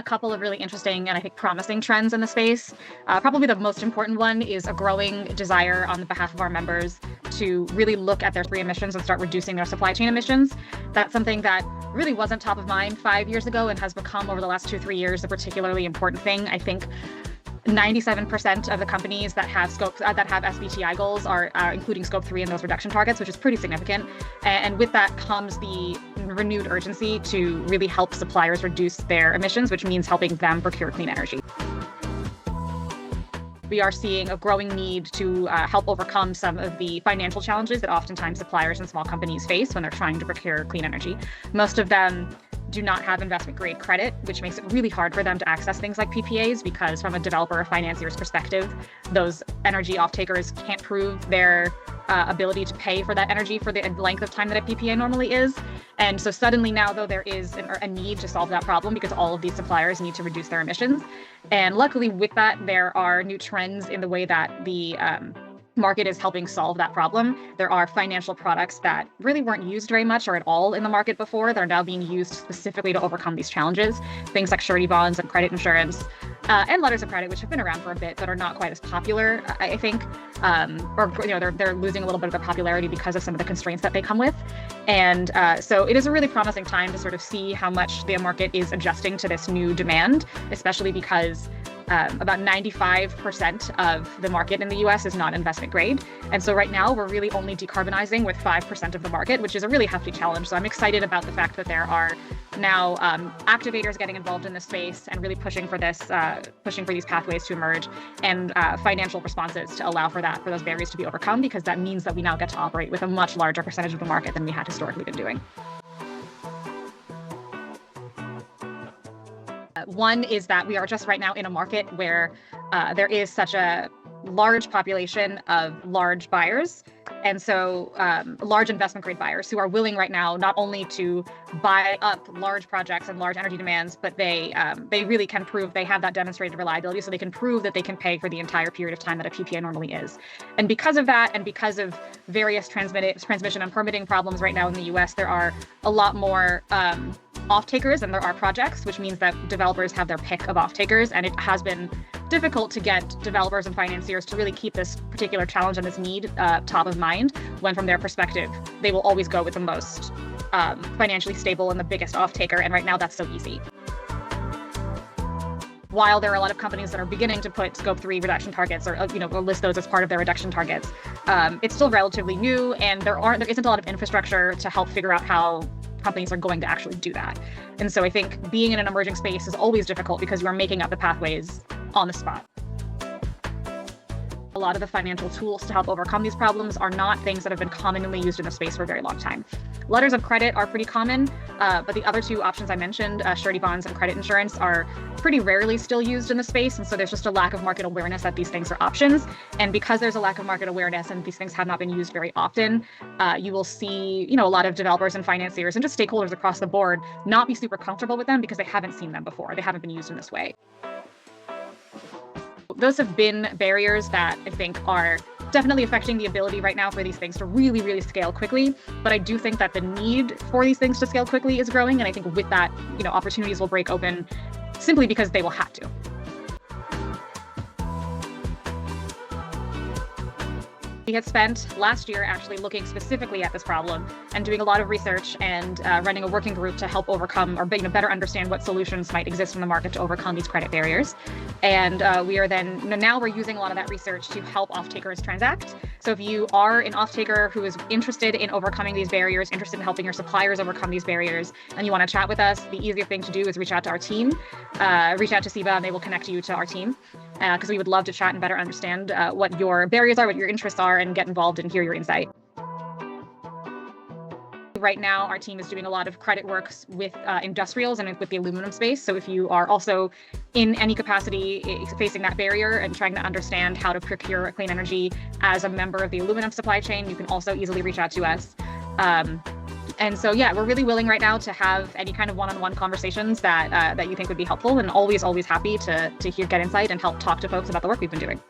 a couple of really interesting and I think promising trends in the space. Probably the most important one is a growing desire on the behalf of our members to really look at their free emissions and start reducing their supply chain emissions. That's something that really wasn't top of mind 5 years ago and has become over the last 2-3 years a particularly important thing. I think 97% of the companies that have SBTI goals are including scope 3 in those reduction targets, which is pretty significant. And with that comes the renewed urgency to really help suppliers reduce their emissions, which means helping them procure clean energy. We are seeing a growing need to help overcome some of the financial challenges that oftentimes suppliers and small companies face when they're trying to procure clean energy. Most of them do not have investment grade credit, which makes it really hard for them to access things like PPAs because from a developer or financier's perspective, those energy off-takers can't prove their ability to pay for that energy for the length of time that a PPA normally is. And so suddenly now, though, there is a need to solve that problem because all of these suppliers need to reduce their emissions. And luckily with that, there are new trends in the way that the market is helping solve that problem. There are financial products that really weren't used very much or at all in the market before that are now being used specifically to overcome these challenges. Things like surety bonds and credit insurance and letters of credit, which have been around for a bit but are not quite as popular, I think, they're losing a little bit of their popularity because of some of the constraints that they come with. And so it is a really promising time to sort of see how much the market is adjusting to this new demand, especially because about 95% of the market in the US is not investment grade. And so right now we're really only decarbonizing with 5% of the market, which is a really hefty challenge. So I'm excited about the fact that there are now activators getting involved in this space and really pushing for this, pushing for these pathways to emerge and financial responses to allow for those barriers to be overcome, because that means that we now get to operate with a much larger percentage of the market than we had historically been doing. One is that we are just right now in a market where there is such a large population of large buyers, and so large investment grade buyers who are willing right now not only to buy up large projects and large energy demands, but they really can prove they have that demonstrated reliability, so they can prove that they can pay for the entire period of time that a PPA normally is. And because of that, and because of various transmission and permitting problems right now in the US, there are a lot more off-takers than there are projects, which means that developers have their pick of off-takers, and it has been difficult to get developers and financiers to really keep this particular challenge and this need top of mind, when from their perspective, they will always go with the most financially stable and the biggest off-taker, and right now that's so easy. While there are a lot of companies that are beginning to put scope 3 reduction targets or list those as part of their reduction targets, it's still relatively new, and there isn't a lot of infrastructure to help figure out how companies are going to actually do that. And so I think being in an emerging space is always difficult because you are making up the pathways on the spot. A lot of the financial tools to help overcome these problems are not things that have been commonly used in the space for a very long time. Letters of credit are pretty common, but the other two options I mentioned, surety bonds and credit insurance, are pretty rarely still used in the space. And so there's just a lack of market awareness that these things are options. And because there's a lack of market awareness and these things have not been used very often, you will see, a lot of developers and financiers and just stakeholders across the board not be super comfortable with them because they haven't seen them before. They haven't been used in this way. Those have been barriers that I think are definitely affecting the ability right now for these things to really, really scale quickly. But I do think that the need for these things to scale quickly is growing. And I think with that, opportunities will break open simply because they will have to. We had spent last year actually looking specifically at this problem and doing a lot of research and running a working group to help overcome or better understand what solutions might exist in the market to overcome these credit barriers. And now we're using a lot of that research to help off-takers transact. So if you are an off-taker who is interested in overcoming these barriers, interested in helping your suppliers overcome these barriers, and you want to chat with us, the easiest thing to do is reach out to our team, reach out to CEBA, and they will connect you to our team. Because we would love to chat and better understand what your barriers are, what your interests are, and get involved and hear your insight. Right now, our team is doing a lot of credit works with industrials and with the aluminum space. So if you are also in any capacity facing that barrier and trying to understand how to procure clean energy as a member of the aluminum supply chain, you can also easily reach out to us. And so, yeah, we're really willing right now to have any kind of one-on-one conversations that you think would be helpful, and always happy to get insight and help talk to folks about the work we've been doing.